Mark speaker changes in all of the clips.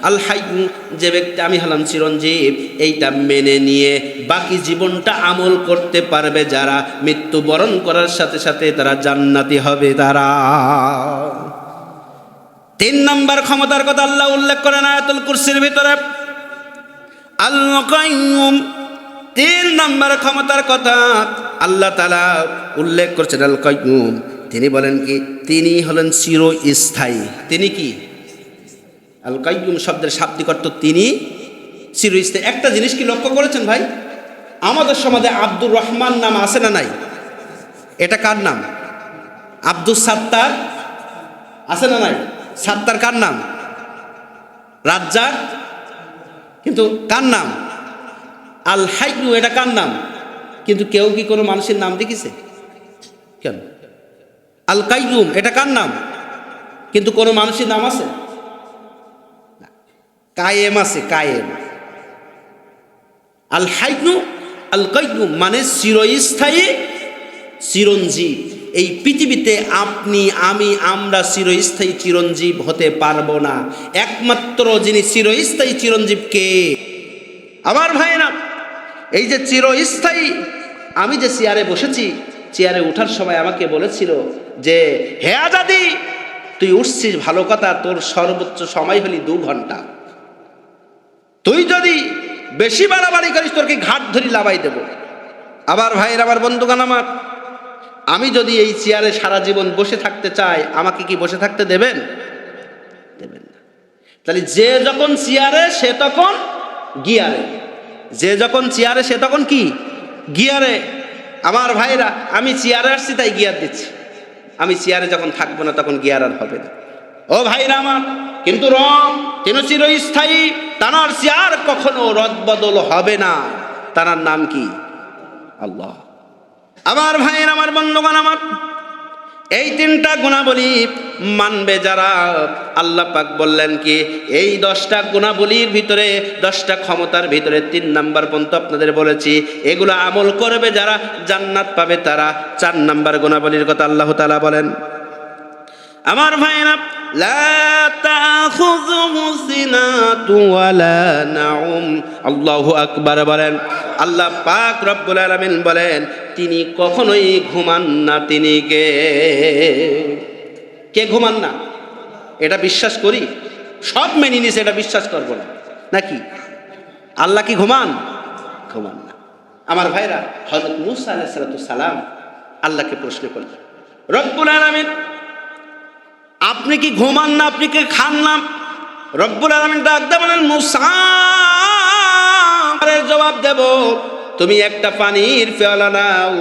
Speaker 1: আল হাইয়্যু, যে ব্যক্তি আমি হলাম চিরঞ্জীব, এইটা মেনে নিয়ে বাকি জীবনটা আমল করতে পারবে যারা, মৃত্যুবরণ করার সাথে সাথে তারা জান্নাতি হবে তারা। 3 নম্বর ক্ষমতার কথা আল্লাহ উল্লেখ করেন আয়াতুল কুরসির ভিতরে, আল কাইয়্যুম। 3 নম্বর ক্ষমতার কথা আল্লাহ তাআলা উল্লেখ করছেন আল কাইয়্যুম। তিনি বলেন কি, তিনি হলেন চিরস্থায়ী। তিনি কি? আল কাইয়্যুম শব্দের শাব্দিক অর্থ তিনি চিরস্থায়ী। একটা জিনিস কি লক্ষ্য করেছেন ভাই, আমাদের সমাজে আব্দুর রহমান নাম আছে না নাই? এটা কার নাম? আব্দুস সাত্তার আছে না নাই? সাত্তার কার নাম? রাজ্জাক, কিন্তু কার নাম? আল হাইয়্যু, এটা কার নাম? কিন্তু কেউ কি কোনো মানুষের নাম দেখেছে? কেন? আল কাইয়্যুম এটা কার নাম? কিন্তু কোনো মানুষের নাম আছে? কায়েম আছে, কায়েম। আল হাইয়্যু আল কাইয়্যুম মানে চিরস্থায়ী, চিরঞ্জীব। এই পৃথিবীতে আপনি, আমি, আমরা চিরস্থায়ী চিরঞ্জীব হতে পারবো না। একমাত্র যিনি চিরস্থায়ী চিরঞ্জীব কে? আমার ভাইরা, এই যে চিরস্থায়ী, আমি যে চেয়ারে বসেছি, চেয়ারে ওঠার সময় আমাকে বলেছিল যে হে আজাদি, তুই উঠছিস ভালো কথা, তোর সর্বোচ্চ সময় হলি 2 ঘন্টা। তুই যদি বেশি বাড়াবাড়ি করিস তোরকে ঘাট ধরি লাবাই দেব। আবার ভাইয়ের, আমার বন্ধুগণ আমার, আমি যদি এই চেয়ারে সারা জীবন বসে থাকতে চাই, আমাকে কি বসে থাকতে দেবেন? দেবেন না। তাহলে যে যখন চেয়ারে সে তখন গিয়ারে, যে যখন চেয়ারে সে তখন কি? গিয়ারে। আমার ভাইরা, আমি চেয়ারে আসছি তাই গিয়ার দিচ্ছি। আমি চেয়ারে যখন থাকবো না তখন গিয়ার আর হবে না। ও ভাইরা আমার, কিন্তু রব তিনি চিরস্থায়ী, তানার চেয়ার কখনো রদবদল হবে না। তানার নাম কি? আল্লাহ। আমার ভাইয়ের, আমার বন্ধুগণ আমার, এই 3টা গুণাবলী মানবে যারা, আল্লাহ পাক বললেন কি, এই 10টা গুণাবলীর ভিতরে, 10টা ক্ষমতার ভিতরে 3 নাম্বার পর্যন্ত আপনাদের বলেছি, এগুলো আমল করবে যারা, জান্নাত পাবে তারা। 4 নাম্বার গুণাবলীর কথা আল্লাহ তাআলা বলেন, আমার ভাইয়েরা, লা তাখুযুহু সিনাতু ওয়ালা নাউম। আল্লাহু আকবার বলেন। আল্লাহ পাক রব্বুল আলামিন বলেন, তিনি কখনোই ঘুমান না। তিনি কে ঘুমান না? এটা বিশ্বাস করি, সব মেনে নিছে, এটা বিশ্বাস করবো না নাকি? আল্লাহ কি ঘুমান? ঘুমান না। আমার ভাইরা, হযরত মূসা আলাইহিস সালাম আল্লাহকে প্রশ্ন করলেন, রব্বুল আলামিন আপনি কি ঘুমান না? আপনি কি খান না? রব্বুল আলামিন ডাক দিয়ে বলেন, মূসা এর জবাব দেব, তুমি একটা পানির পেয়ালা নাও,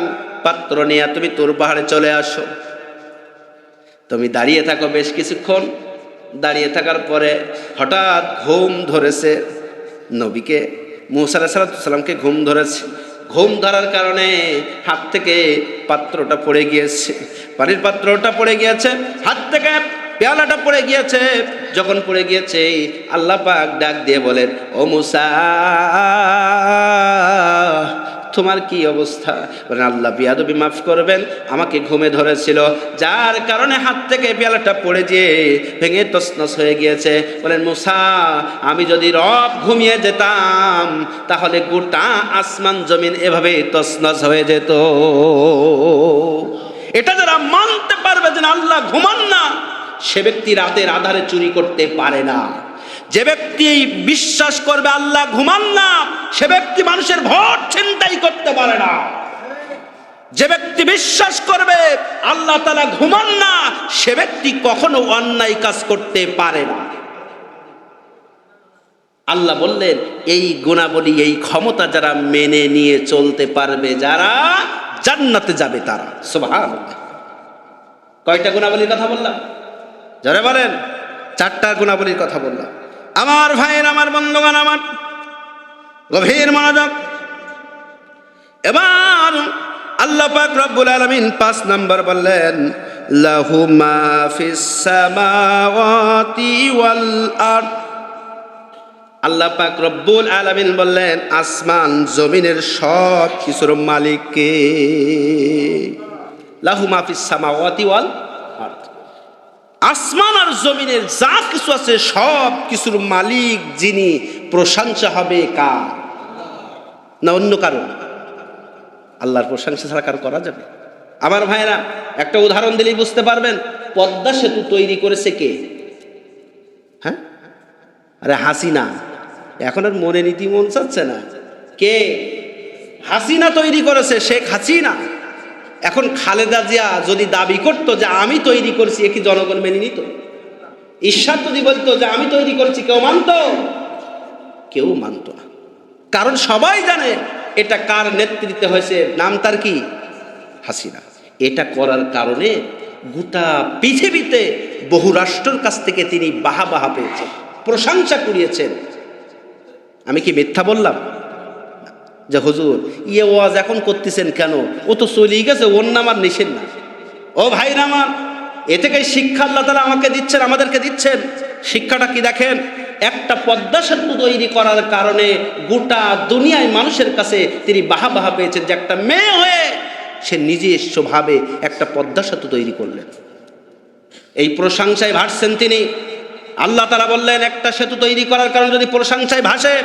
Speaker 1: পাত্র নিয়ে তুমি তুর পাহাড়ে চলে আসো। তুমি দাঁড়িয়ে থাকো বেশ কিছুক্ষণ। দাঁড়িয়ে থাকার পরে হঠাৎ ঘুম ধরেছে নবীকে, মূসা আলাইহিস সালামকে ঘুম ধরেছে। ঘুম ধরার কারণে হাত থেকে পাত্রটা পড়ে গিয়েছে, পানির পাত্রটা পড়ে গিয়েছে, হাত থেকে পেয়ালাটা পড়ে গিয়েছে। যখন পড়ে গিয়েছে, আল্লাহ পাক ডাক দিয়ে বলেন, ও মূসা তোমার কি অবস্থা? বলেন, আল্লাহ বিয়াদবি মাফ করবেন, আমাকে ঘুমে ধরেছিল, যার কারণে হাত থেকে পেয়ালাটা পড়ে যেয়ে ভেঙে তছনছ হয়ে গিয়েছে। বলেন, মূসা আমি যদি রব ঘুমিয়ে যেতাম তাহলে গোটা আসমান জমিন এভাবে তছনছ হয়ে যেত। এটা যারা মানতে পারবে যে আল্লাহ ঘুমান না, সে ব্যক্তি রাতের আধারে চুরি করতে পারে না। যে ব্যক্তি বিশ্বাস করবে আল্লাহ ঘুমান না, সে ব্যক্তি মানুষের ভোট ছিনতাই করতে পারে না। যে ব্যক্তি বিশ্বাস করবে আল্লাহ তাআলা ঘুমান না, সে ব্যক্তি কখনো অন্যায় কাজ করতে পারে না। আল্লাহ বললেন, এই গুণাবলী, এই ক্ষমতা যারা মেনে নিয়ে চলতে পারবে, যারা জান্নাতে যাবে তারা। সুবহানাল্লাহ। কয়টা গুণাবলীর কথা বললাম? যারা বলেন 4টা গুণাবলীর কথা বললাম। আমার ভাইয়ের, আমার বন্ধুগণ আমার, গভীর মনোযোগ। এবার আল্লাহ পাক রব্বুল আলামিন 5 নাম্বার বললেন, লাহু মা ফিস সামাওয়াতি ওয়াল আরদ। আল্লাহ পাক রব্বুল আলামিন বললেন, আসমান জমিনের সব কিছুর মালিক কে? লাহু মা ফিস সামাওয়াতি ওয়াল আরদ। আসমান আর জমিনের যা কিছু আছে সব কিছুর মালিক যিনি, প্রশংসা হবে কার? না অন্য কারো? আল্লাহর প্রশংসা ছাড়া কারো করা যাবে? আমার ভাইরা, একটা উদাহরণ দিলেই বুঝতে পারবেন। পদ্মা সেতু তৈরি করেছে কে? হ্যাঁ, আরে হাসিনা। এখন আর মনে নীতি মন চাচ্ছে না। কে? হাসিনা তৈরি করেছে, শেখ হাসিনা। এখন খালেদা জিয়া যদি দাবি করতো যে আমি তৈরি করেছি, এ কি জনগণ মেনে নিত? ঈশ্বর যদি বলতো যে আমি তৈরি করেছি, কেউ মানতো? কেউ মানতো না। কারণ সবাই জানে এটা কার নেতৃত্বে হয়েছে, নাম তার কি? হাসিনা। এটা করার কারণে গোটা পৃথিবীতে বহু রাষ্ট্রের কাছ থেকে তিনি বাহবা পেয়েছেন, প্রশংসা কুড়িয়েছেন। আমি কি মিথ্যা বললাম? যে হুজুর ওয়াজ এখন করতেছেন কেন? ও তো চলেই গেছে, ওর নাম আর নিছেন না। ও ভাইরা আমার, এ থেকে শিক্ষা আল্লাহ তাআলা আমাকে দিচ্ছেন, আমাদেরকে দিচ্ছেন। শিক্ষাটা কি দেখেন, একটা পদ্মা সেতু তৈরি করার কারণে গোটা দুনিয়ায় মানুষের কাছে তিনি বাহবা পেয়েছেন যে একটা মেয়ে হয়ে সে নিজস্বভাবে একটা পদ্মা সেতু তৈরি করলেন। এই প্রশংসায় ভাসছেন তিনি। আল্লাহ তাআলা বললেন, একটা সেতু তৈরি করার কারণে যদি প্রশংসায় ভাসে,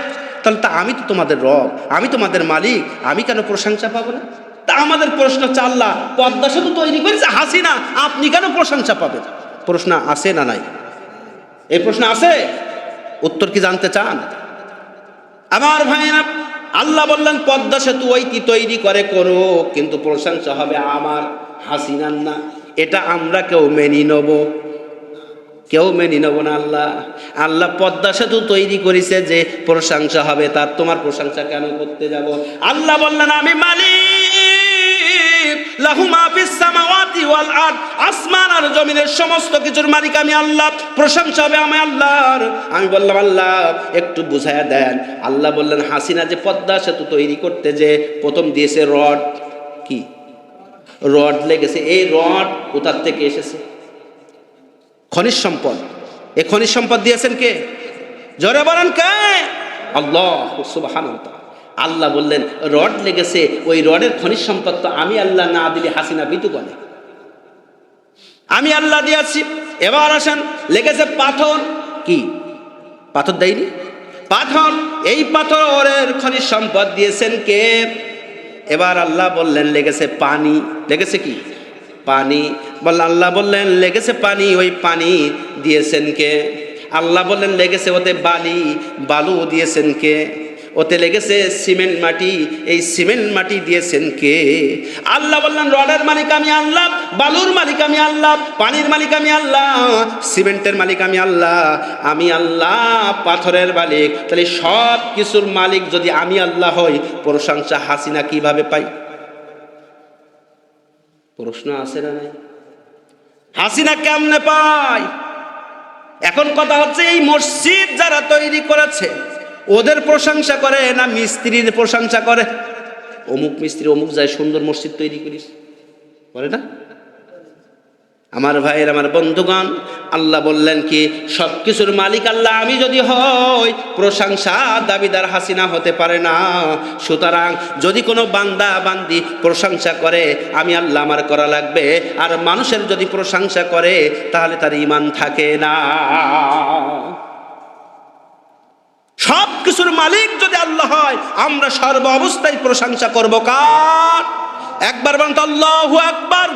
Speaker 1: তাহলে তা আমি তো তোমাদের রব, আমি তোমাদের মালিক, আমি কেন প্রশংসা পাবো না? তা আমাদের প্রশ্ন হচ্ছে, আল্লাহ পদ্মা সেতু তৈরি করেছে হাসিনা, আপনি কেন প্রশংসা পাবেন? প্রশ্ন আছে না নাই? এই প্রশ্ন আছে, উত্তর কি জানতে চান? আমার ভাইরা, আল্লাহ বললেন পদ্মা সেতু ওই কি তৈরি করে করো, কিন্তু প্রশংসা হবে আমার, হাসিনার না। এটা আমরা কেউ মেনে নেব? কেউ মেনে নেব না। আল্লাহ পদ্মা সেতু তৈরি করেছে যে প্রশংসা হবে তার, তোমার প্রশংসা কেন করতে যাব? আল্লাহ বললেন আমি মালিক, লাহু মা ফিস সামাওয়াতি ওয়াল আরদ, আসমান আর জমিনের সমস্ত কিছুর মালিক আমি আল্লাহ, প্রশংসা হবে আমি আল্লাহর। আমি বললাম আল্লাহ একটু বুঝায়া দেন। আল্লাহ বললেন হাসিনা যে পদ্মা সেতু তৈরি করতে যে প্রথম দিয়েছে রড, কি রড লেগেছে, এই রড কোথা থেকে এসেছে? খনিজ সম্পদ। এই খনিজ সম্পদ দিয়েছেন কে? জোরে বলেন কে? আল্লাহ সুবহানাল্লাহ। আল্লাহ বললেন রড লেগেছে, ওই রডের খনিজ সম্পদ তো আমি আল্লাহ না দিলে হাসিনা বিতু বলে, আমি আল্লাহ দিয়েছি। এবার আসেন, লেগেছে পাথর, কি পাথর দেয়নি? পাথর, এই পাথরের খনিজ সম্পদ দিয়েছেন কে? এবার আল্লাহ বললেন লেগেছে পানি। লেগেছে কি? পানি। আল্লাহ বললেন লেগেছে পানি, ওই পানি দিয়েছেন কে? আল্লাহ বললেন লেগেছে ওতে বালি, বালু দিয়েছেন কে? ওতে লেগেছে সিমেন্ট মাটি, এই সিমেন্ট মাটি দিয়েছেন কে? আল্লাহ বললেন রডের মালিক আমি আল্লাহ, বালুর মালিক আমি আল্লাহ, পানির মালিক আমি আল্লাহ, সিমেন্টের মালিক আমি আল্লাহ, আমি আল্লাহ পাথরের মালিক। তাহলে সব কিছুর মালিক যদি আমি আল্লাহ হই, প্রশংসা হাসিনা কিভাবে পাই? প্রশ্ন আছে না নাই? হাসিনা কেমনে পায়? এখন কথা হচ্ছে এই মসজিদ যারা তৈরি করেছে ওদের প্রশংসা করে না মিস্ত্রির প্রশংসা করে? অমুক মিস্ত্রি অমুক যায় সুন্দর মসজিদ তৈরি করিস, বলে না? আমার ভাইয়ের, আমার বন্ধুগণ, আল্লাহ বললেন কি সব কিছুর মালিক আল্লাহ আমি যদি হই, প্রশংসা দাবিদার হাসিনা হতে পারে না। সুতরাং যদি কোনো বান্দা বান্দি প্রশংসা করে, আমি আল্লাহ আমার করা লাগবে। আর মানুষের যদি প্রশংসা করে তাহলে তার ঈমান থাকে না। সব কিছুর মালিক যদি আল্লাহ হয়, আমরা সর্ব অবস্থায় প্রশংসা করব কার? একবার বলুন তো আল্লাহু আকবার।